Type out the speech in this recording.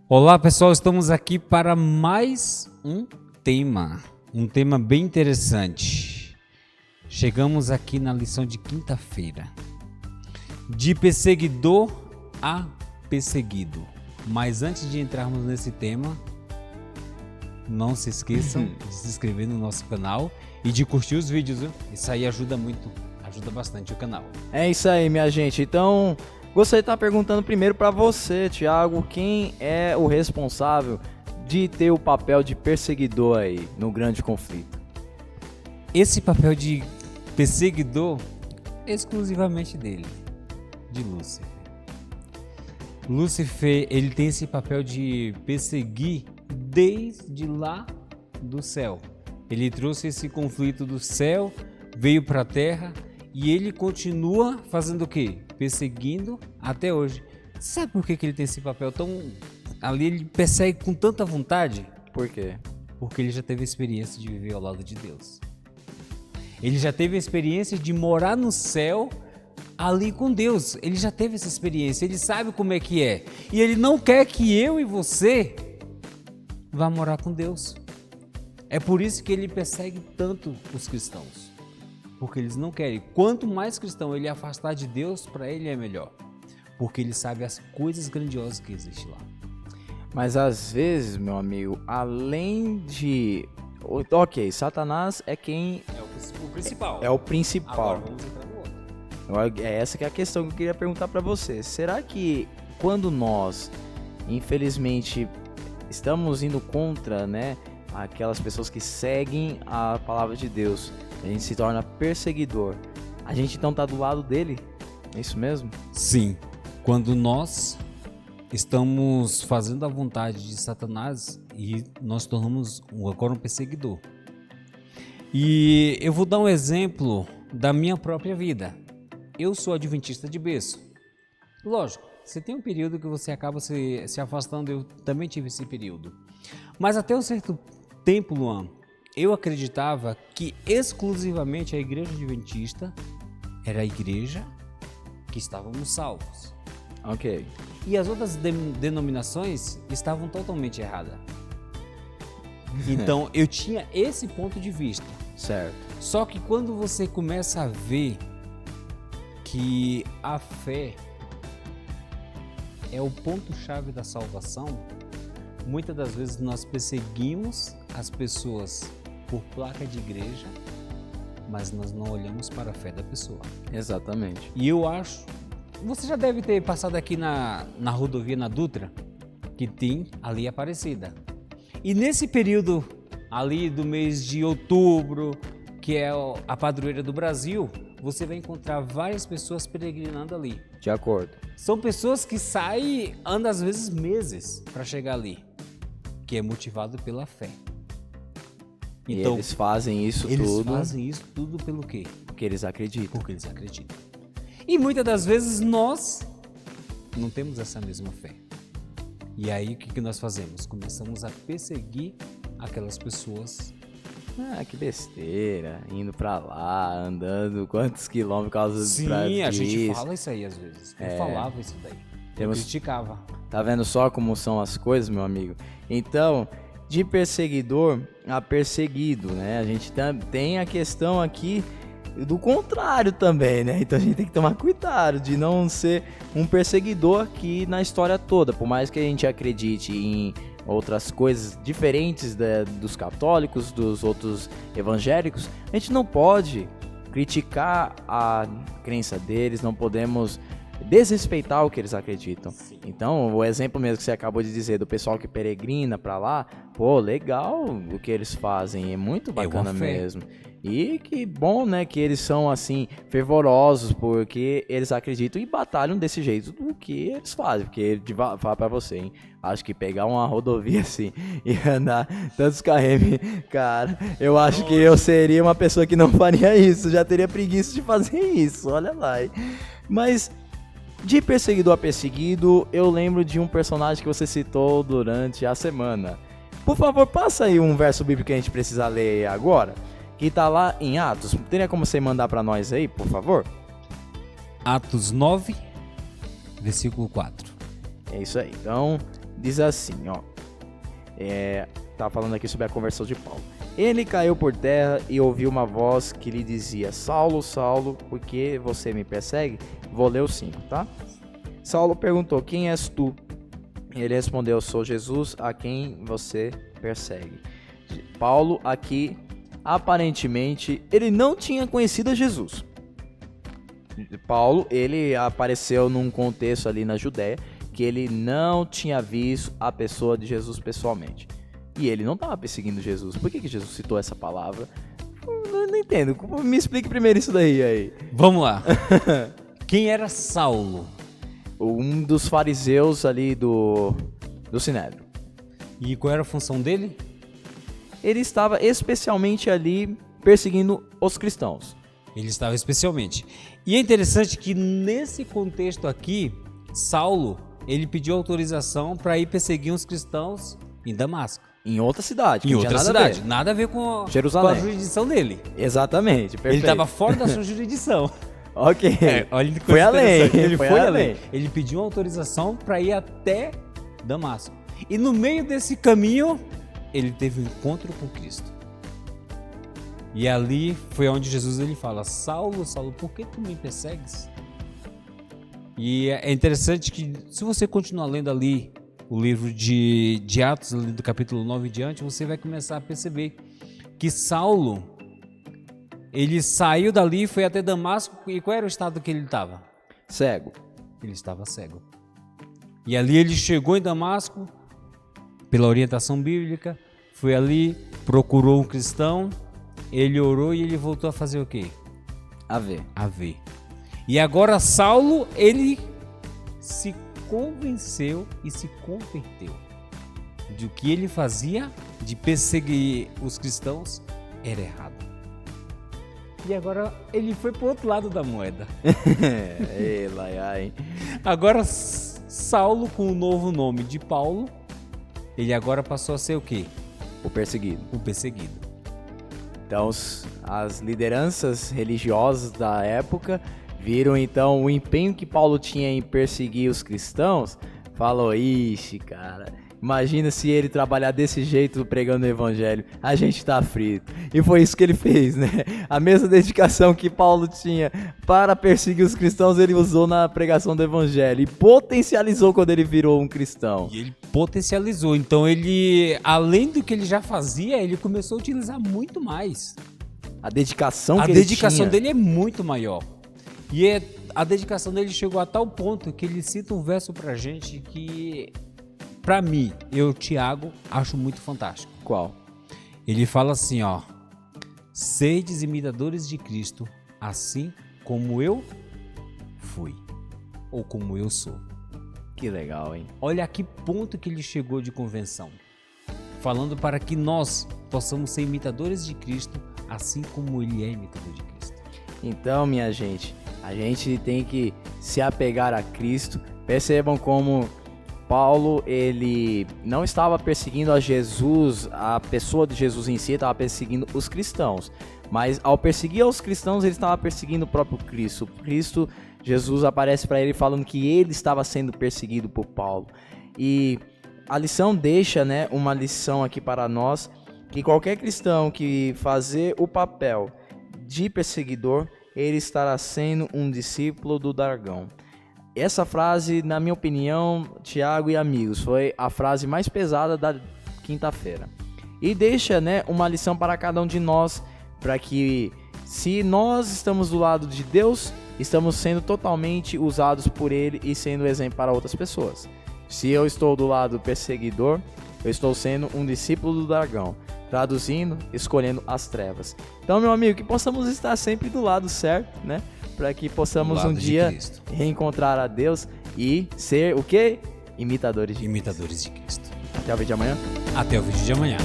Olá pessoal, estamos aqui para mais um tema bem interessante. Chegamos aqui na lição de quinta-feira, de perseguidor a perseguido. Mas antes de entrarmos nesse tema, não se esqueçam de se inscrever no nosso canal e de curtir os vídeos, viu? Isso aí ajuda bastante o canal. É isso aí, minha gente. Então, gostaria de estar perguntando primeiro para você, Thiago, quem é o responsável de ter o papel de perseguidor aí no grande conflito? Esse papel de perseguidor é exclusivamente dele, de Lúcifer. Lúcifer, ele tem esse papel de perseguir desde lá do céu. Ele trouxe esse conflito do céu, veio para a terra e ele continua fazendo o quê? Perseguindo até hoje. Sabe por que ele tem esse papel tão... Ali ele persegue com tanta vontade? Por quê? Porque ele já teve a experiência de viver ao lado de Deus. Ele já teve a experiência de morar no céu ali com Deus. Ele já teve essa experiência, ele sabe como é que é. E ele não quer que eu e você vá morar com Deus. É por isso que ele persegue tanto os cristãos. Porque eles não querem. Quanto mais cristão ele afastar de Deus, para ele é melhor. Porque ele sabe as coisas grandiosas que existem lá. Mas às vezes, meu amigo, além de... Ok, Satanás é quem... É o principal. É o principal. Agora vamos entrar no outro. É essa que é a questão que eu queria perguntar para você. Será que quando nós, infelizmente, estamos indo contra, aquelas pessoas que seguem a palavra de Deus, a gente se torna perseguidor, a gente então tá do lado dele? É isso mesmo? Sim. Quando nós estamos fazendo a vontade de Satanás e nós tornamos agora um perseguidor. E eu vou dar um exemplo da minha própria vida. Eu sou adventista de berço. Lógico, você tem um período que você acaba se afastando, eu também tive esse período. Mas até um certo tempo, Luan, eu acreditava que exclusivamente a igreja adventista era a igreja que estávamos salvos. Ok. E as outras denominações estavam totalmente erradas. Então eu tinha esse ponto de vista. Certo. Só que quando você começa a ver que a fé é o ponto-chave da salvação, muitas das vezes nós perseguimos as pessoas por placa de igreja, mas nós não olhamos para a fé da pessoa. Exatamente. E eu acho... Você já deve ter passado aqui na rodovia, na Dutra, que tem ali Aparecida. E nesse período ali do mês de outubro, que é a padroeira do Brasil, você vai encontrar várias pessoas peregrinando ali. De acordo. São pessoas que saem, andam às vezes meses para chegar ali, que é motivado pela fé. Então, eles fazem isso tudo... Eles fazem isso tudo pelo quê? Porque eles acreditam. Porque eles acreditam. E muitas das vezes nós não temos essa mesma fé. E aí o que nós fazemos? Começamos a perseguir aquelas pessoas. Ah, que besteira, indo pra lá, andando quantos quilômetros. Sim, a gente fala isso aí às vezes. Eu falava isso daí. Eu criticava. Tá vendo só como são as coisas, meu amigo? Então, de perseguidor a perseguido, A gente tem a questão aqui do contrário também, Então a gente tem que tomar cuidado de não ser um perseguidor aqui na história toda. Por mais que a gente acredite em outras coisas diferentes dos católicos, dos outros evangélicos, a gente não pode criticar a crença deles, não podemos desrespeitar o que eles acreditam. Sim. Então, o exemplo mesmo que você acabou de dizer do pessoal que peregrina pra lá, pô, legal o que eles fazem, é muito bacana mesmo. E que bom, que eles são assim fervorosos, porque eles acreditam e batalham desse jeito do que eles fazem. Porque, falar pra você, hein, acho que pegar uma rodovia assim e andar tantos km, cara, eu acho que eu seria uma pessoa que não faria isso, já teria preguiça de fazer isso, olha lá. Hein. Mas, de perseguidor a perseguido, eu lembro de um personagem que você citou durante a semana. Por favor, passa aí um verso bíblico que a gente precisa ler agora, que tá lá em Atos. Teria como você mandar pra nós aí, por favor? Atos 9, versículo 4. É isso aí. Então, diz assim, ó. Tá falando aqui sobre a conversão de Paulo. Ele caiu por terra e ouviu uma voz que lhe dizia: Saulo, Saulo, por que você me persegue? Vou ler o 5, tá? Saulo perguntou: quem és tu? Ele respondeu: sou Jesus, a quem você persegue. Paulo aqui, aparentemente, ele não tinha conhecido a Jesus. Paulo, ele apareceu num contexto ali na Judéia que ele não tinha visto a pessoa de Jesus pessoalmente. E ele não estava perseguindo Jesus. Por que Jesus citou essa palavra? Não entendo. Me explique primeiro isso daí aí. Vamos lá. Quem era Saulo? Um dos fariseus ali do Sinédrio. E qual era a função dele? Ele estava especialmente ali perseguindo os cristãos. Ele estava especialmente. E é interessante que nesse contexto aqui, Saulo, ele pediu autorização para ir perseguir os cristãos em Damasco. Em outra cidade. Em outra cidade. Nada a ver com Jerusalém. Com a jurisdição dele. Exatamente, perfeito. Ele estava fora da sua jurisdição. Ok. Olha que foi além. Ele foi além. Ele pediu autorização para ir até Damasco. E no meio desse caminho, ele teve um encontro com Cristo. E ali foi onde Jesus ele fala: Saulo, Saulo, por que tu me persegues? E é interessante que, se você continuar lendo ali o livro de Atos, ali do capítulo 9 em diante, você vai começar a perceber que Saulo, ele saiu dali e foi até Damasco. E qual era o estado que ele estava? Cego. Ele estava cego. E ali ele chegou em Damasco, pela orientação bíblica, foi ali, procurou um cristão, ele orou e ele voltou a fazer o quê? A ver. E agora Saulo, ele se convenceu e se converteu de que ele fazia de perseguir os cristãos era errado. E agora ele foi pro outro lado da moeda. Agora Saulo, com o novo nome de Paulo, ele agora passou a ser o quê? O perseguido. Então as lideranças religiosas da época viram então o empenho que Paulo tinha em perseguir os cristãos, falou: ixi, cara, imagina se ele trabalhar desse jeito pregando o evangelho, a gente tá frito. E foi isso que ele fez, né? A mesma dedicação que Paulo tinha para perseguir os cristãos, ele usou na pregação do evangelho e potencializou quando ele virou um cristão. E ele potencializou, então ele, além do que ele já fazia, ele começou a utilizar muito mais. A dedicação dele é muito maior. E a dedicação dele chegou a tal ponto que ele cita um verso pra gente que, pra mim, eu, Tiago, acho muito fantástico. Qual? Ele fala assim, ó: sedes imitadores de Cristo, assim como eu fui, ou como eu sou. Que legal, hein? Olha a que ponto que ele chegou de convenção. Falando para que nós possamos ser imitadores de Cristo, assim como ele é imitador de Cristo. Então, minha gente, a gente tem que se apegar a Cristo. Percebam como Paulo, ele não estava perseguindo a Jesus, a pessoa de Jesus em si, estava perseguindo os cristãos. Mas ao perseguir os cristãos, ele estava perseguindo o próprio Cristo. Cristo, Jesus aparece para ele falando que ele estava sendo perseguido por Paulo. E a lição deixa, né, uma lição aqui para nós, que qualquer cristão que fazer o papel de perseguidor, ele estará sendo um discípulo do dragão. Essa frase, na minha opinião, Tiago e amigos, foi a frase mais pesada da quinta-feira. E deixa, né, uma lição para cada um de nós, para que, se nós estamos do lado de Deus, estamos sendo totalmente usados por Ele e sendo exemplo para outras pessoas. Se eu estou do lado perseguidor, eu estou sendo um discípulo do dragão. Traduzindo, escolhendo as trevas. Então, meu amigo, que possamos estar sempre do lado certo, né? Para que possamos um dia reencontrar a Deus e ser o quê? Imitadores de Cristo. Até o vídeo de amanhã. Até o vídeo de amanhã.